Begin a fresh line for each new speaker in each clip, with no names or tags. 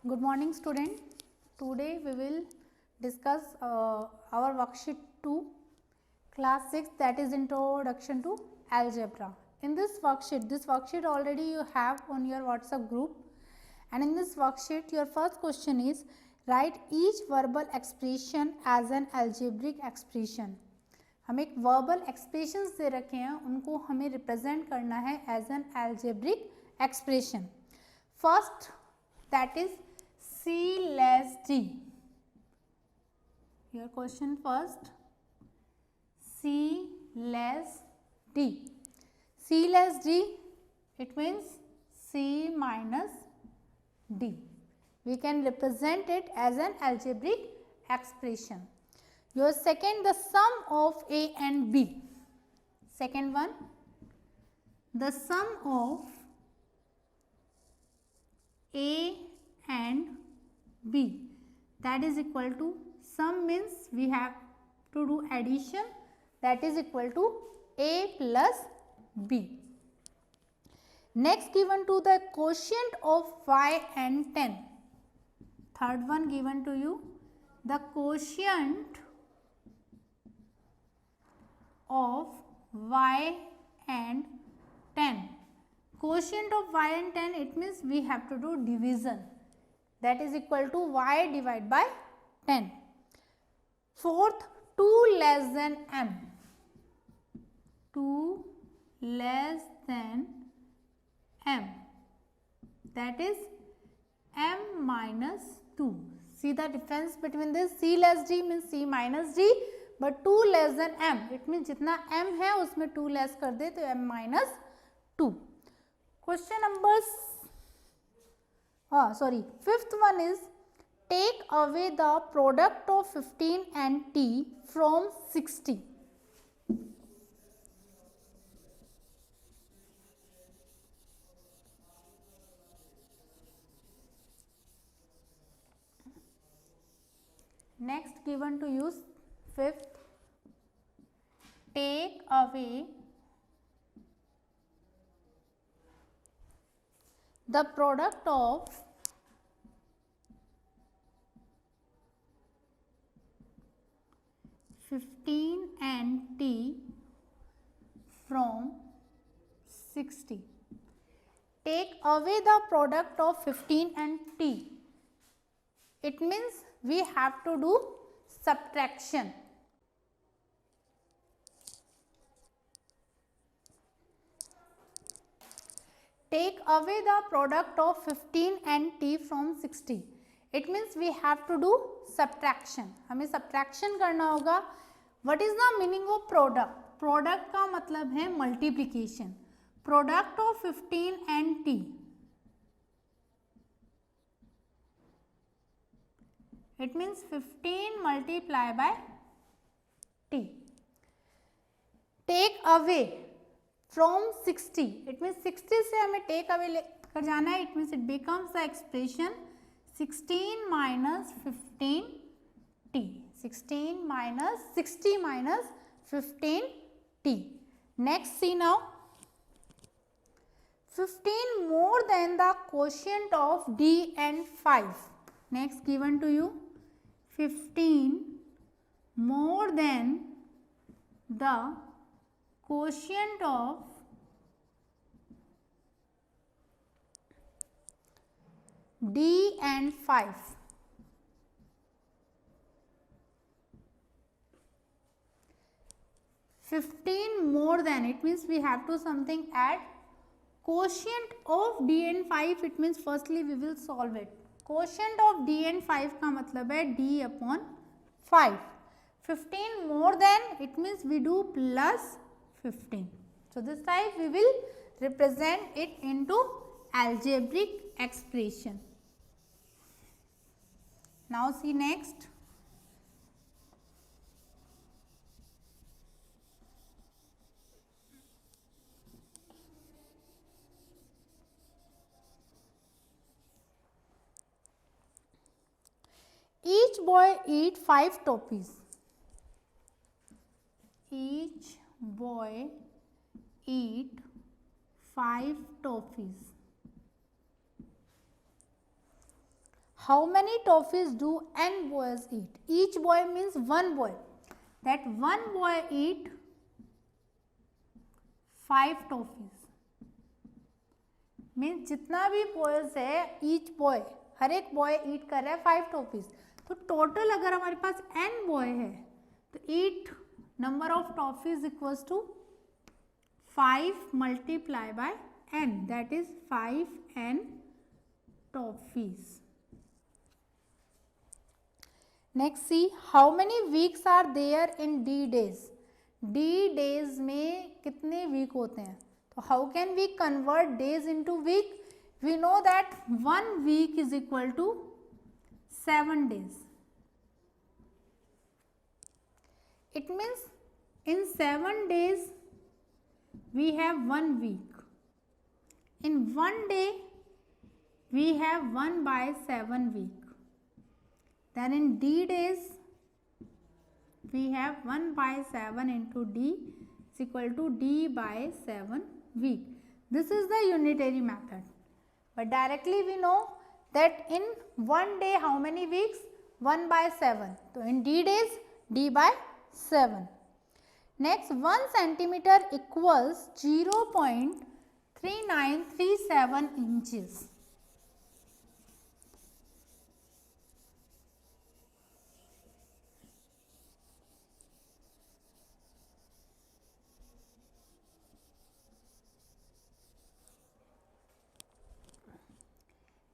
Good morning student. Today we will discuss our worksheet 2 class 6, that is introduction to algebra. In this worksheet already you have on your WhatsApp group, and in this worksheet your first question is write each verbal expression as an algebraic expression. हमें एक verbal expressions दे रखे हैं, उनको हमें represent करना है as an algebraic expression. First that is C less D. Your question first. C less D. C less D, it means C minus D. We can represent it as an algebraic expression. Your second, the sum of A and B. Second one, the sum of A and B, that is equal to, sum means we have to do addition, that is equal to A plus B. Next, given to the quotient of y and 10. Third one given to you, the quotient of y and 10. Quotient of y and 10, it means we have to do division, that is equal to y divided by 10. Fourth, 2 less than m. 2 less than m, that is m minus 2. See the difference between this. C less d means C minus d, but 2 less than m, it means जितना m है उसमें 2 less कर दे तो m minus 2. Question number fifth one is take away the product of 15 and t from 60. Next given to you, fifth, take away the product of 15 and t from 60. Take away the product of 15 and t. It means we have to do subtraction. Take away the product of 15 and t from 60. It means we have to do subtraction. हमें subtraction करना होगा. What is the meaning of product? Product का मतलब है multiplication. Product of 15 and t. It means 15 multiplied by t. Take away from 60. It means 60 से हमें take away कर जाना है. It means it becomes the expression 16 minus 15 t. 16 minus 60 minus 15 t. Next, see now. 15 more than the quotient of d and 5. Next given to you, 15 more than the quotient of d and 5. More than, it means we have to something add. Quotient of d and 5, it means firstly we will solve it. Quotient of d and 5 का मतलब है d upon 5. 15 more than, it means we do plus 15. So this type we will represent it into algebraic expression. Now see next. Each boy eat 5 toffees. Each boy eat 5 toffees. how many toffees do n boys eat? Each boy means one boy. That one boy eat 5 toffees. Means जितना भी boys है, each boy, हर एक boy ईट कर रहा है 5 toffees. तो total अगर हमारे पास n बॉय है तो eat number of toffees equals to 5 multiply by n, that is 5n toffees. Next see, how many weeks are there in D days? D days में कितने वीक होते हैं? तो how can we convert days into week? We know that 1 week is equal to 7 days. It means in 7 days we have 1 week. In 1 day we have 1 by 7 week. Then in D days we have 1 by 7 into D is equal to D by 7 week. This is the unitary method. But directly we know that in 1 day how many weeks? 1 by 7. So in D days D by 7. Next, 1 centimeter equals 0.3937 inches.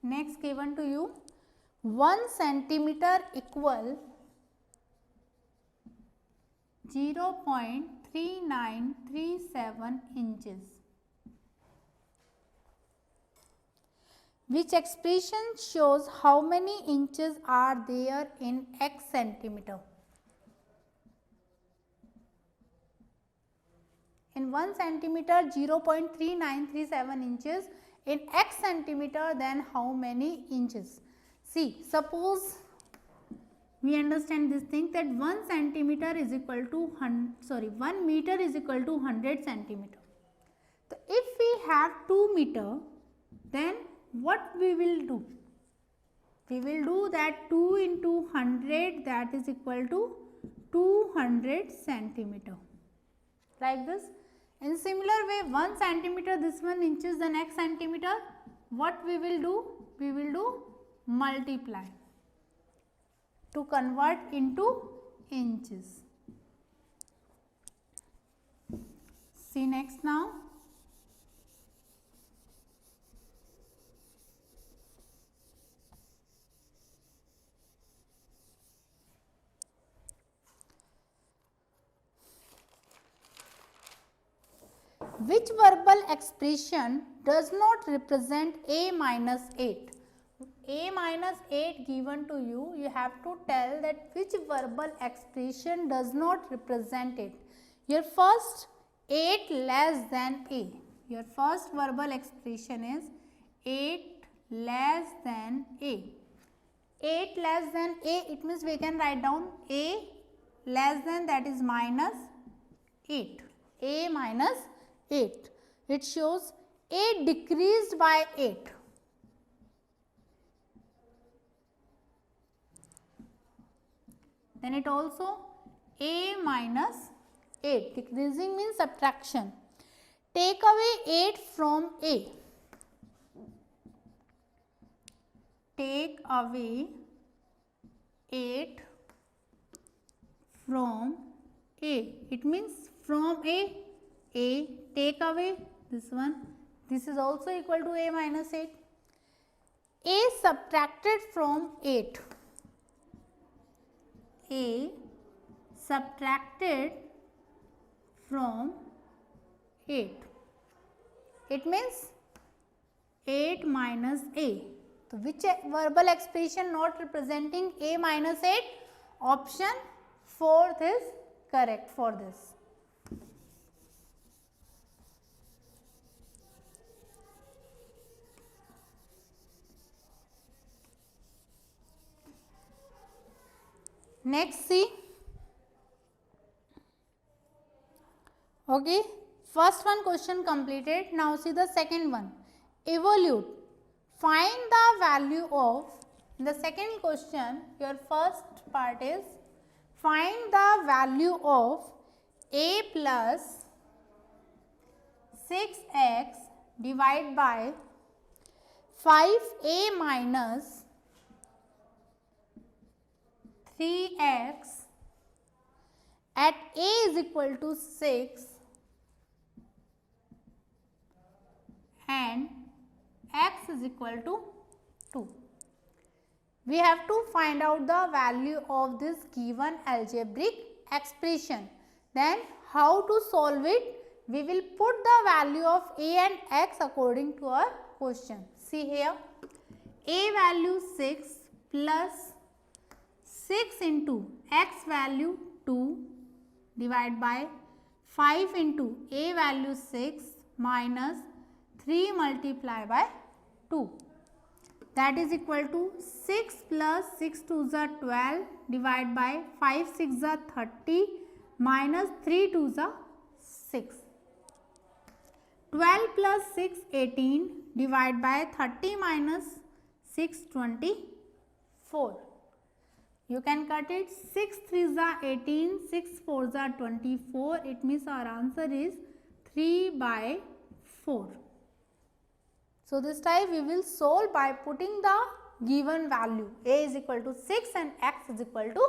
Next given to you, 1 centimeter equal 0.3937 inches. Which expression shows how many inches are there in x centimeter? In 1 centimeter 0.3937 inches, in x centimeter then how many inches? See, suppose we understand this thing that 1 centimeter is equal to 1 meter is equal to 100 centimeter. So if we have 2 meter, then what we will do? We will do that 2 into 100, that is equal to 200 centimeter. Like this. In similar way, 1 centimeter, this one inches, the next centimeter. What we will do? We will do multiply to convert into inches. See next now. Which verbal expression does not represent a minus 8? A minus 8 given to you, you have to tell that which verbal expression does not represent it. Your first 8 less than a. Your first verbal expression is 8 less than a. 8 less than a, it means we can write down a less than, that is minus 8. A minus 8. It shows a decreased by 8. Then it also a minus 8. Decreasing means subtraction. Take away 8 from a. Take away 8 from a. It means from a take away this one. This is also equal to a minus 8. A subtracted from 8. A subtracted from 8. It means 8 minus a. So which verbal expression not representing a minus 8? Option 4th is correct for this. Next, see. Okay, first one question completed. Now see the second one. Evolute. Find the value of The second question, your first part is find the value of a plus 6x divided by 5a minus 3x at a is equal to 6 and x is equal to 2. We have to find out the value of this given algebraic expression. Then how to solve it? We will put the value of a and x according to our question. See here, a value 6 plus 6 into x value 2 divided by 5 into a value 6 minus 3 multiplied by 2. That is equal to 6 plus 6 2s are 12 divided by 5 6s are 30 minus 3 2s are 6. 12 plus 6 18 divided by 30 minus 6 24. You can cut it. 6 3s are 18, 6 4s are 24. It means our answer is 3 by 4. So this time we will solve by putting the given value. A is equal to 6 and x is equal to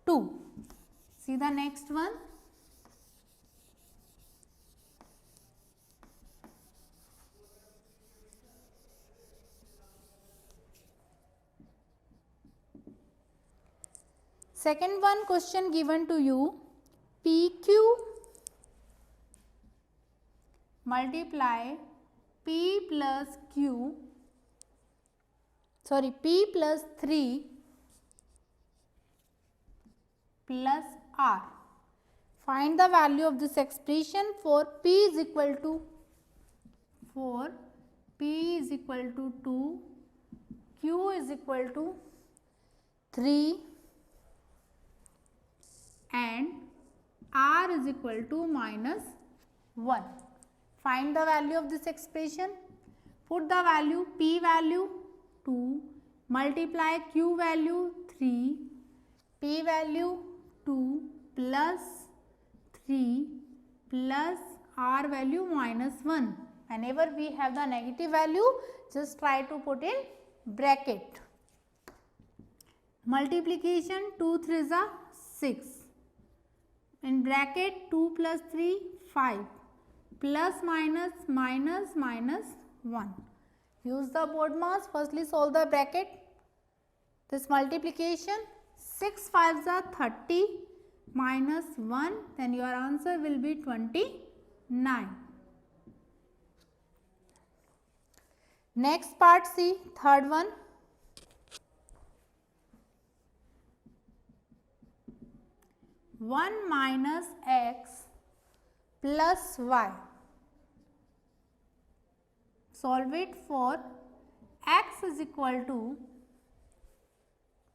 2. See the next one. Second one question given to you, PQ multiply P plus 3 plus R. Find the value of this expression for P is equal to 4, P is equal to 2, Q is equal to 3 and R is equal to minus 1. Find the value of this expression. Put the value P value 2, multiply Q value 3, P value 2 plus 3 plus R value minus 1. Whenever we have the negative value, just try to put in bracket. Multiplication 2 3s are 6. In bracket 2 plus 3 5. Plus minus minus minus 1. Use the board mass. Firstly solve the bracket. This multiplication 6 5s are 30 minus 1, then your answer will be 29. Next part, see third one. One minus x plus y. Solve it for x is equal to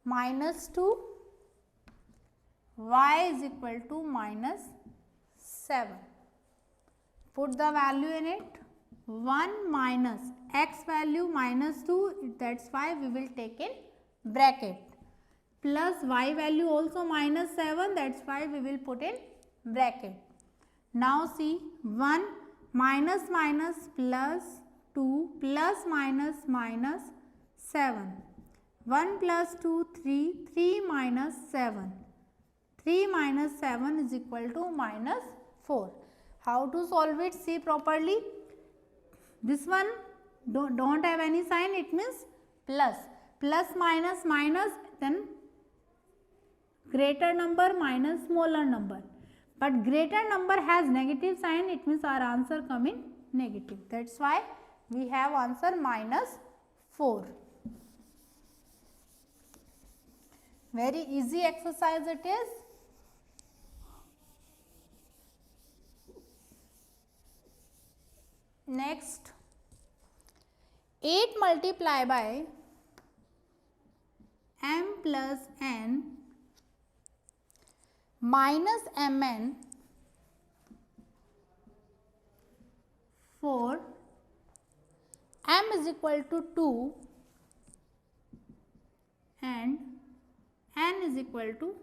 minus 2, y is equal to minus 7. Put the value in it. 1 minus x value minus 2, that's why we will take in bracket. Plus y value also minus 7, that's why we will put in bracket. Now see 1 minus minus plus 2 plus minus minus 7. 1 plus 2 3, 3 minus 7. 3 minus 7 is equal to minus 4. How to solve it? See properly. This one don't have any sign, it means plus. Plus minus minus, then greater number minus smaller number. But greater number has negative sign, it means our answer come in negative. That's why we have answer minus 4. Very easy exercise it is. Next, 8 multiplied by m plus n minus mn for m is equal to 2 and n is equal to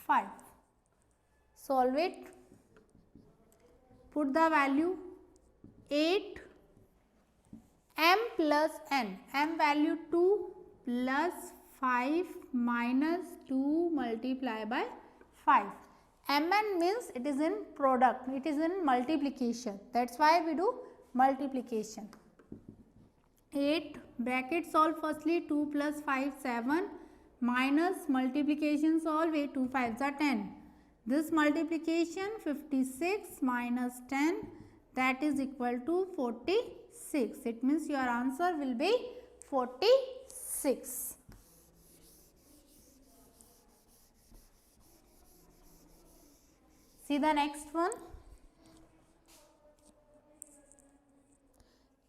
5. Solve it. Put the value 8 m plus n. M value 2 plus 5 minus 2 multiplied by 5. Mn means it is in product, it is in multiplication. That's why we do multiplication. 8 bracket solve firstly, 2 plus 5 7 minus multiplication solve 8 2 5s are 10. This multiplication 56 minus 10, that is equal to 46. It means your answer will be 46. See the next one.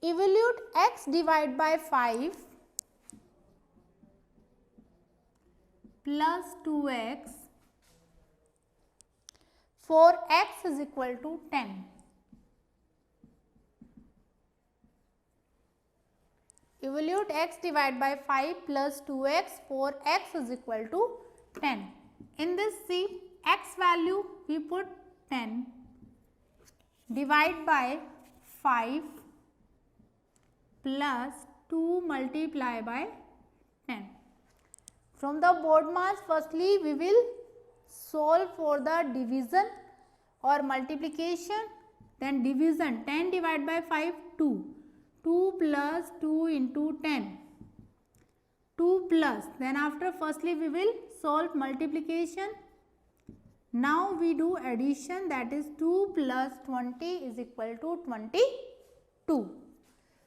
Evaluate x divided by 5 plus 2x for x is equal to 10. Evaluate x divided by 5 plus 2x for x is equal to 10. In this, see, x value we put 10, divide by 5 plus 2 multiply by 10. From the board mass, firstly we will solve for the division or multiplication, then division. 10 divided by 5, 2. 2 plus 2 into 10. 2 plus, then after firstly we will solve multiplication. Now we do addition, that is 2 plus 20 is equal to 22.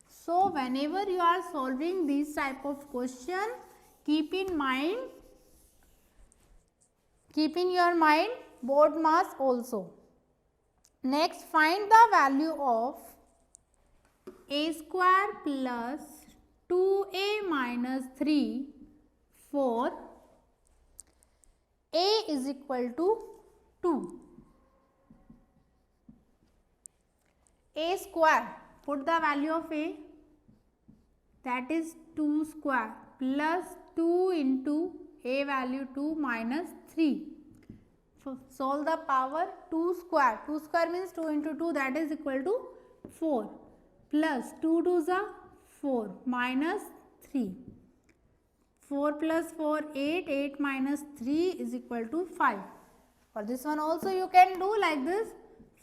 So whenever you are solving this type of question, keep in your mind board mass also. Next, find the value of a square plus 2a minus 3 for a is equal to 2. A square, put the value of a, that is 2 square plus 2 into a value 2 minus 3. So solve the power 2 square. 2 square means 2 into 2, that is equal to 4 plus 2 2s are 4 minus 3. 4 plus 4 8, 8 minus 3 is equal to 5. For this one also you can do like this,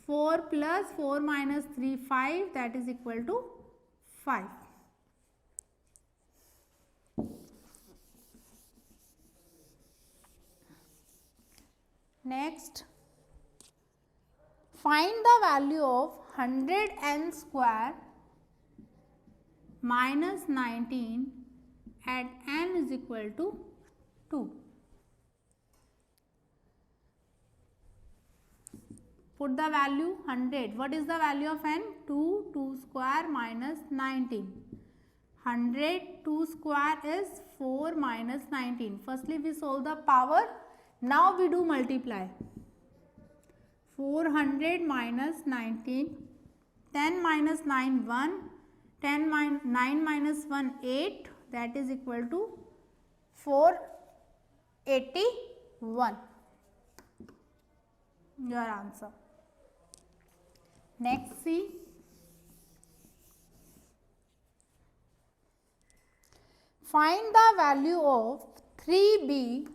4 plus 4 minus 3 5, that is equal to 5. Next, find the value of 100n square minus 19 at n is equal to 2. Put the value 100. What is the value of n? 2, 2 square minus 19. 100, 2 square is 4 minus 19. Firstly we solve the power. Now we do multiply. 400 minus 19, 10 minus 9 1, 9 minus 1 8, that is equal to 481. Your answer. Next, see. Find the value of 3b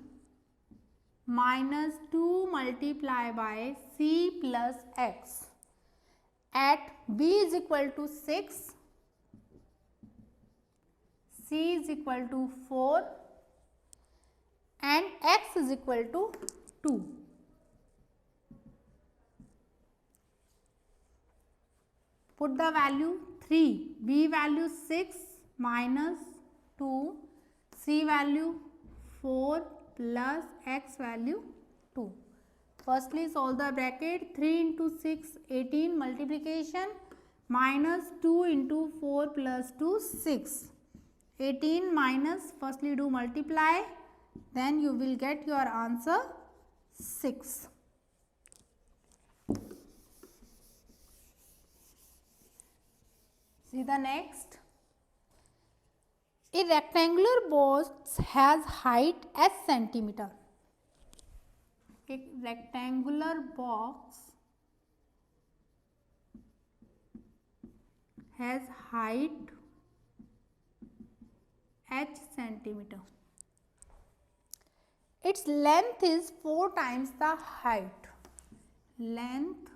minus 2 multiply by c plus x at b is equal to 6, c is equal to 4 and x is equal to 2. Put the value 3, b value 6 minus 2, c value 4 plus x value 2. Firstly solve the bracket. 3 into 6 18 multiplication minus 2 into 4 plus 2 6. 18 minus, firstly do multiply, then you will get your answer 6. See the next. A rectangular box has height s centimeter. A rectangular box has height h centimeter. Its length is 4 times the height. Length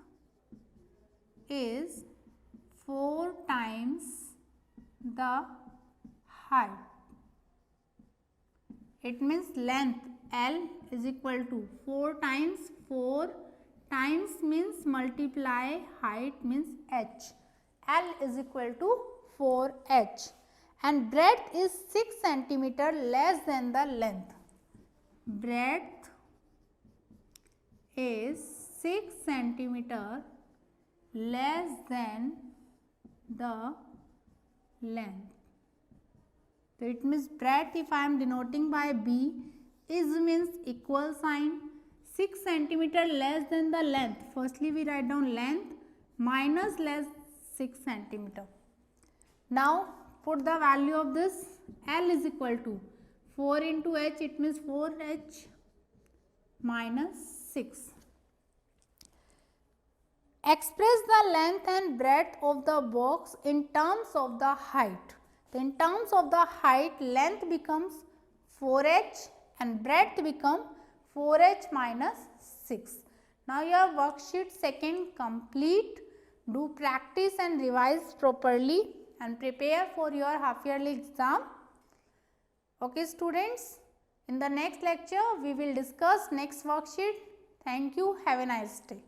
is 4 times the height. It means length L is equal to 4 times 4 times means multiply height means h. L is equal to 4h and breadth is 6 centimeter less than the length. Breadth is 6 centimeter less than the length. So it means breadth, if I am denoting by B, is means equal sign, 6 centimeter less than the length. Firstly we write down length minus less 6 centimeter. Now put the value of this. L is equal to 4 into h, it means 4h minus 6. Express the length and breadth of the box in terms of the height. In terms of the height, length becomes 4h and breadth become 4h minus 6. Now your worksheet second complete. Do practice and revise properly and prepare for your half yearly exam. Okay students, in the next lecture we will discuss next worksheet. Thank you. Have a nice day.